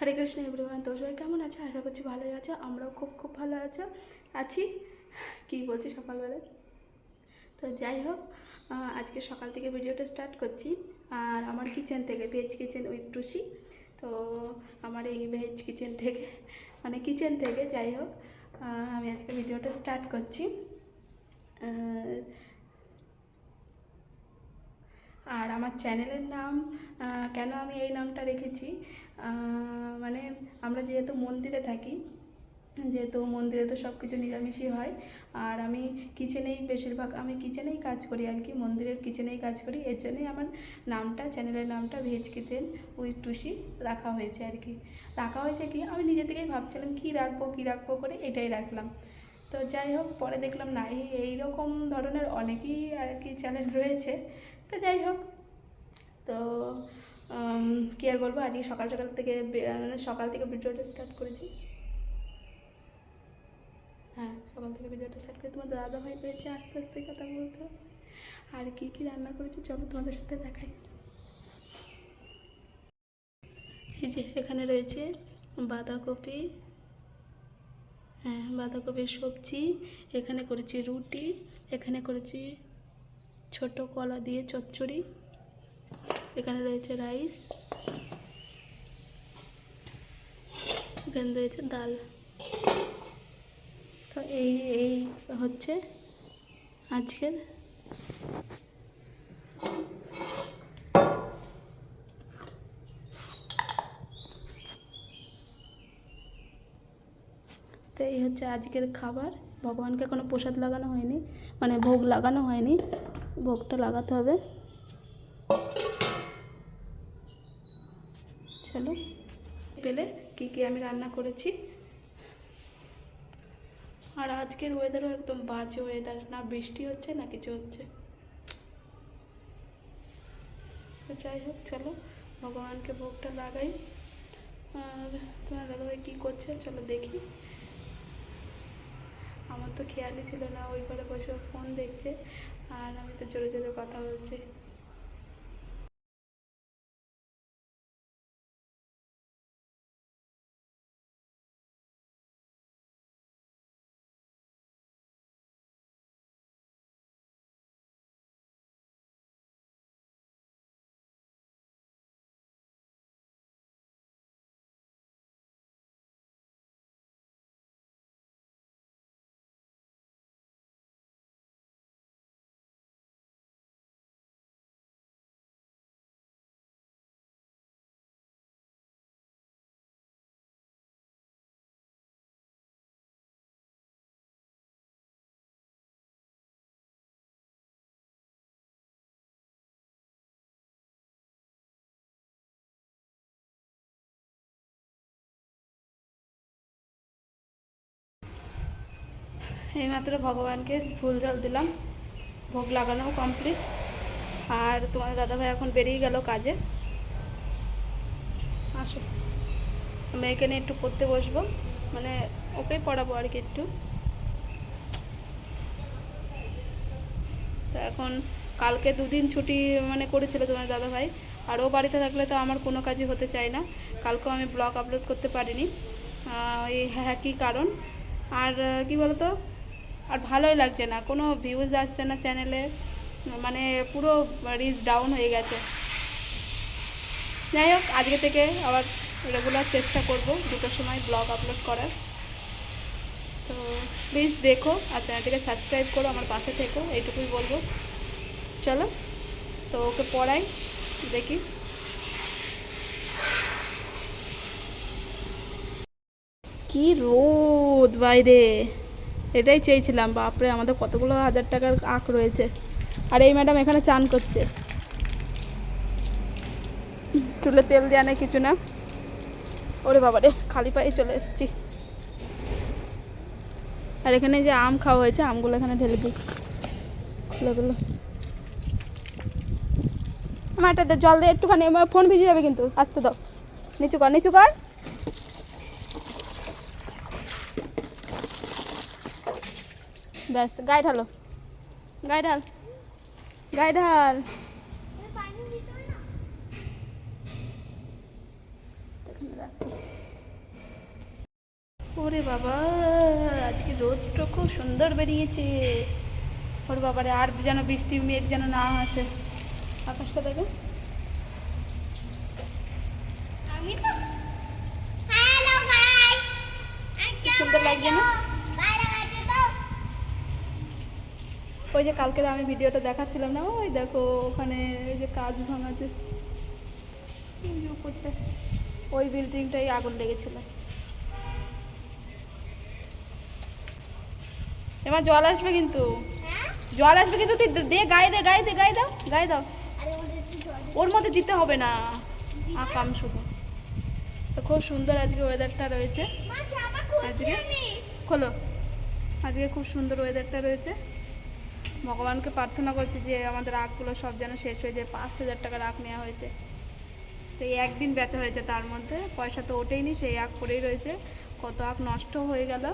হরে Krishna everyone. তো সবাই কেমন আছে? আশা করছি ভালোই আছো। আমরাও খুব খুব ভালো আছি। কি বলছি সকালবেলায়। তো যাই হোক, আজকে সকাল থেকে ভিডিওটা স্টার্ট করছি। আর আমার কিচেন থেকে, ভেজ কিচেন উইথ টুসি। তো আমার এই ভেজ কিচেন থেকে, মানে কিচেন থেকে যাই হোক, আমি আজকে ভিডিওটা স্টার্ট করছি। আর আমার চ্যানেলের নাম কেন আমি এই নামটা রেখেছি, মানে আমরা যেহেতু মন্দিরে থাকি, যেহেতু মন্দিরে তো সব কিছু নিরামিষই হয়। আর আমি কিচেনেই বেশিরভাগ, আমি কিচেনেই কাজ করি আর কি, মন্দিরের কিচেনেই কাজ করি। এর জন্যই আমার নামটা, চ্যানেলের নামটা ভেজ কিচেন উইথ টুসি রাখা হয়েছে আর কি। রাখা হয়েছে কি, আমি নিজে থেকেই ভাবছিলাম কী রাখবো করে এটাই রাখলাম। তো যাই হোক, পরে দেখলাম না, এইরকম ধরনের অনেকেই আর কি চ্যানেল রয়েছে। তো যাই হোক, তো কী আর বলবো, আজকে সকাল থেকে মানে সকাল থেকে ভিডিওটা স্টার্ট করেছি। হ্যাঁ, সকাল থেকে ভিডিওটা স্টার্ট করে তোমার দাদাভাই রয়েছে, আস্তে আস্তে কথা বলতে। আর কী কী রান্না করেছি চলো তোমাদের সাথে দেখাই। এই যে এখানে রয়েছে বাঁধাকপি, হ্যাঁ বাঁধাকপির সবজি। এখানে করেছি রুটি, এখানে করেছি ছোট কলা দিয়ে চচ্চড়ি, এখানে রয়েছে রাইস, এখানে রয়েছে ডাল। তো এই হচ্ছে আজকের। তো এই হচ্ছে আজকের খাবার। ভগবানকে কোনো প্রসাদ লাগানো হয়নি, মানে ভোগ লাগানো হয়নি, ভোগটা লাগাতে হবে। চলো পেলে কী কী আমি রান্না করেছি। আর আজকের ওয়েদারও একদম বাজে ওয়েদার, না বৃষ্টি হচ্ছে না কিছু হচ্ছে। তো যাই হোক চলো ভগবানকে ভোগটা লাগাই। আর তোমার দাদাভাই কী করছে চলো দেখি। আমার তো খেয়ালই ছিল না, ওই ঘরে বসে ফোন দেখছে আর আমি তো জোরে জোরে কথা বলছি। এইমাত্র ভগবানকে ফুল জল দিলাম, ভোগ লাগানোও কমপ্লিট। আর তোমার দাদাভাই এখন বেরিয়ে গেল কাজে। আসো, মেয়েকে নিয়ে একটু পড়তে বসবো, মানে ওকেই পড়াবো আর কি একটু। তো এখন কালকে দুদিন ছুটি মানে করেছিল তোমার দাদাভাই, আর ও বাড়িতে থাকলে তো আমার কোনো কাজই হতে চায় না। কালকেও আমি ব্লগ আপলোড করতে পারিনি, এই হ্যাঁ কী কারণ। আর কি বলতো, আর ভালোই লাগছে না, কোনো ভিউজ আসছে না চ্যানেলে, মানে পুরো রিচ ডাউন হয়ে গেছে। যাই হোক, আজকে থেকে আবার রেগুলার চেষ্টা করব 2টোর সময় ব্লগ আপলোড করার। তো প্লিজ দেখো আর চ্যানেলটিকে সাবস্ক্রাইব করো, আমার পাশে থেকো, এইটুকুই বলবো। চলো তো ওকে পড়াই, দেখি। কি রোদ বাইরে, এটাই চেয়েছিলাম। বাপরে, আমাদের কতগুলো হাজার টাকার আঁক রয়েছে। আর এই ম্যাডাম এখানে চান করছে, চুলে তেল দেওয়া নেই কিছু না। ওরে বাবারে, খালি পায়ে চলে এসেছি। আর এখানে যে আম খাওয়া হয়েছে, আমগুলো এখানে ঢেলে দিই, খুলেগুলো। আমার একটা জল দিয়ে একটুখানি, ফোন ভিজে যাবে কিন্তু, আসতে দাও। নিচু কর, নিচু কর। ব্যাস, গায়ে ঢালো, গায়ে ঢাল, গায়ে ঢাল। দেখো। ওরে বাবা, আজকে রোদটা খুব সুন্দর বেরিয়েছে। ওরে বাবারে, আর যেন বৃষ্টি মেঘ যেন না আসে। আকাশটা দেখো, কি সুন্দর লাগছে না? ওই যে কালকে আমি ভিডিওটা দেখাচ্ছিলাম না, ওই দেখো ওখানে ওই যে কাজ ভাঙাছে উপরটা, ওই বিল্ডিংটাই আগুন লেগেছিল। এবার জল আসবে কিন্তু, জল আসবে কিন্তু, তুই দে, গায়ে দে, গায়ে দে, গায়ে দাও, গায়ে দাও। ওর মধ্যে দিতে হবে না, আকাম শুধু। তো খুব সুন্দর আজকে ওয়েদারটা রয়েছে। আজকে খোলো, আজকে খুব সুন্দর ওয়েদারটা রয়েছে। ভগবানকে প্রার্থনা করছি যে আমাদের আখগুলো সব যেন শেষ হয়ে যায়। 5,000 টাকার আখ নেওয়া হয়েছে, সেই একদিন বেচা হয়েছে, তার মধ্যে পয়সা তো ওঠেইনি, সেই আখ পড়েই রয়েছে। কত আখ নষ্ট হয়ে গেল,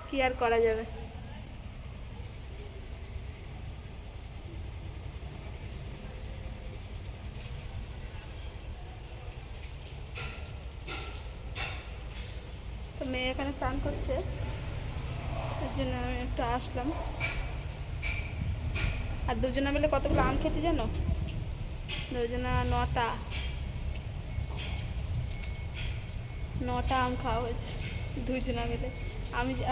কি আর করা যাবে। তো মেয়ে এখানে স্নান করছে, এর জন্য আমি একটু আসলাম। আর দুজনে মিলে কতগুলো আম খেতে জানো? দুজনা 9টা আম খাওয়া হয়েছে দুজনা মিলে।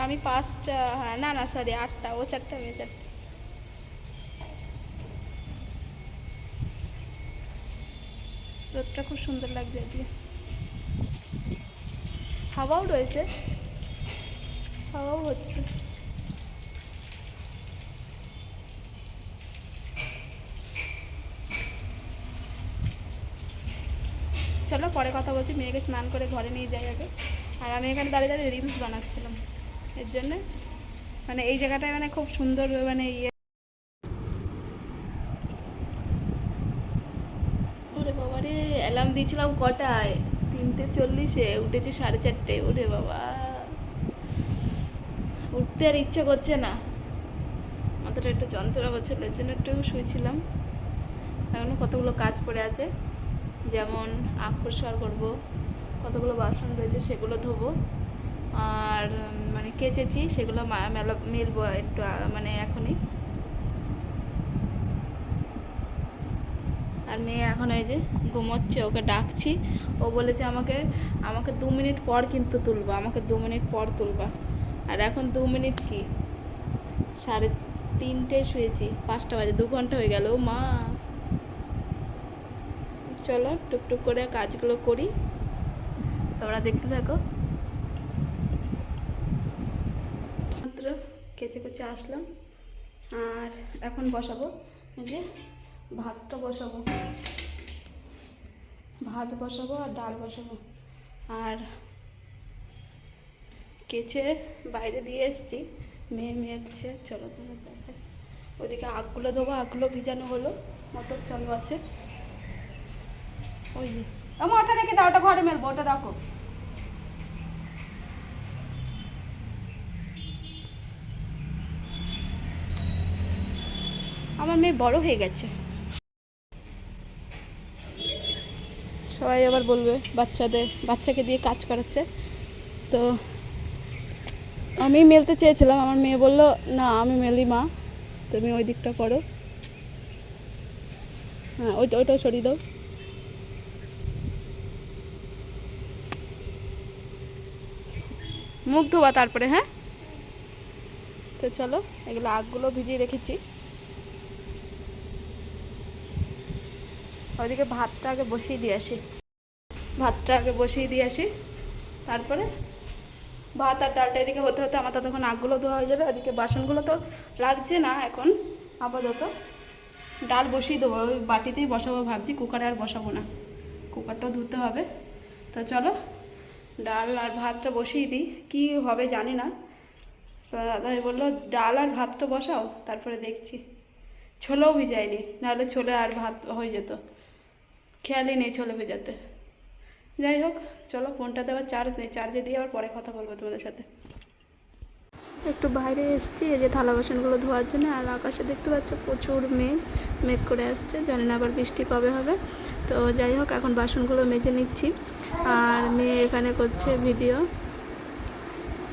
আমি 5টা, হ্যাঁ, না সরি 8টা, ও 4টা আমি 4টা। রোদটা খুব সুন্দর লাগছে আজকে, হাওয়াও রয়েছে, হাওয়াও হচ্ছে। চলো পরে কথা বলছি, মেয়েকে স্নান করে ঘরে নিয়ে যাই আগে। আর আমি এখানে দাঁড়িয়ে দাঁড়িয়ে রিলস বানাচ্ছিলাম, এর জন্যে মানে এই জায়গাটায় মানে খুব সুন্দর মানে ইয়ে। ওরে বাবা রে, অ্যালার্ম দিয়েছিলাম কটায়? 3:40, উঠেছি 4:30। ওরে বাবা, উঠতে আর ইচ্ছে করছে না, মাথাটা একটু যন্ত্রণা করছিল, এর জন্য একটু শুয়েছিলাম। এখনও কতগুলো কাজ পড়ে আছে, যেমন আখ পরিষ্কার করবো, কতগুলো বাসন রয়েছে সেগুলো ধোবো, আর মানে কেচেছি সেগুলো মেলবো একটু মানে এখনই। আর মেয়ে এখন এই যে ঘুমোচ্ছে, ওকে ডাকছি। ও বলেছে আমাকে 2 মিনিট পর কিন্তু তুলবা, আমাকে 2 মিনিট পর তুলবা। আর এখন 2 মিনিট কি, 3:30 শুয়েছি, 5টা বাজে, 2 ঘন্টা হয়ে গেল। ও মা, চলো টুকটুক করে কাজগুলো করি, তোমরা দেখতে থাকো। মাত্র কেচে কেচে আসলাম, আর এখন বসাবো এই যে ভাতটা বসাবো, ভাত বসাবো আর ডাল বসাবো। আর কেচে বাইরে দিয়ে এসছি, মেয়ে মেয়েছে, চলো তোমার দেখাই। ওইদিকে আখগুলো দেবো, আখগুলো ভিজানো হলো, মটর চালু আছে। ওই যে আমার ওটা রেখে দাও, ওটা ঘরে মেলবো, ওটা রাখো। আমার মেয়ে বড় হয়ে গেছে, সবাই আবার বলবে বাচ্চাকে দিয়ে কাজ করাচ্ছে। তো আমি মেলতে চেয়েছিলাম, আমার মেয়ে বললো না আমি মেলি মা, তুমি ওই দিকটা করো। হ্যাঁ, ওইটাও সরিয়ে দাও। মুখ ধোবা তারপরে, হ্যাঁ। তো চলো, এগুলো আখগুলো ভিজিয়ে রেখেছি। ওইদিকে ভাতটা আগে বসিয়ে দিয়ে আসি, তারপরে ভাত আর ডালটা এদিকে হতে হতে আমার ততক্ষণ আখগুলো ধোয়া হয়ে যাবে। ওদিকে বাসনগুলো তো লাগছে না এখন আপাতত, ডাল বসিয়ে দেবো, ওই বাটিতেই বসাবো ভাবছি, কুকারে আর বসাবো না, কুকারটাও ধুতে হবে। তো চলো ডাল আর ভাতটা বসিয়ে দিই, কী হবে জানি না। তো দাদাই বললো ডাল আর ভাতটা বসাও, তারপরে দেখছি। ছোলেও ভিজাইনি, নাহলে ছোলে আর ভাত হয়ে যেত, খেয়ালই নেই ছোলে ভেজাতে। যাই হোক চলো, ফোনটাতে আবার চার্জ নেই, চার্জে দিয়ে আবার পরে কথা বলবো তোমাদের সাথে। একটু বাইরে এসছি এই যে থালা বাসনগুলো ধোয়ার জন্য। আর আকাশে দেখতে পাচ্ছ প্রচুর মেঘ করে আসছে, জানি না আবার বৃষ্টি কবে হবে। তো যাই হোক, এখন বাসনগুলো মেজে নিচ্ছি আর মেয়ে এখানে করছে ভিডিও।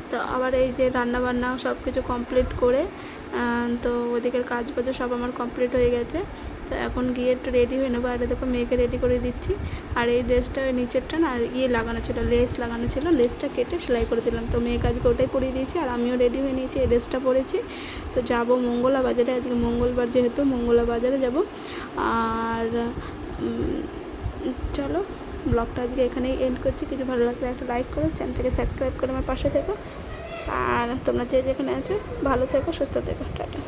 তো আবার এই যে রান্না বান্না সব কিছু কমপ্লিট করে তো ওদিকের কাজ বাজ সব আমার কমপ্লিট হয়ে গেছে। তো এখন গিয়ে একটু রেডি হয়ে নেবো। আর দেখো মেয়েকে রেডি করে দিচ্ছি। আর এই ড্রেসটা নিচেরটা না লাগানো ছিল, লেস লাগানো ছিল, লেসটা কেটে সেলাই করে দিলাম। তো মেয়েকে আজকে ওটাই পরিয়ে দিয়েছি আর আমিও রেডি হয়ে নিয়েছি, এই ড্রেসটা পরেছি। তো যাবো মঙ্গলা বাজারে, আজকে মঙ্গলবার যেহেতু মঙ্গলা বাজারে যাব। আর চলো ব্লগটা আজকে এখানেই এন্ড করছি। কিছু ভালো লাগলে একটা লাইক করো, চ্যানেলটাকে সাবস্ক্রাইব করে আমার পাশে থেকো। আর তোমরা যে যেখানে আছো ভালো থেকো, সুস্থ থেকো, টাটা।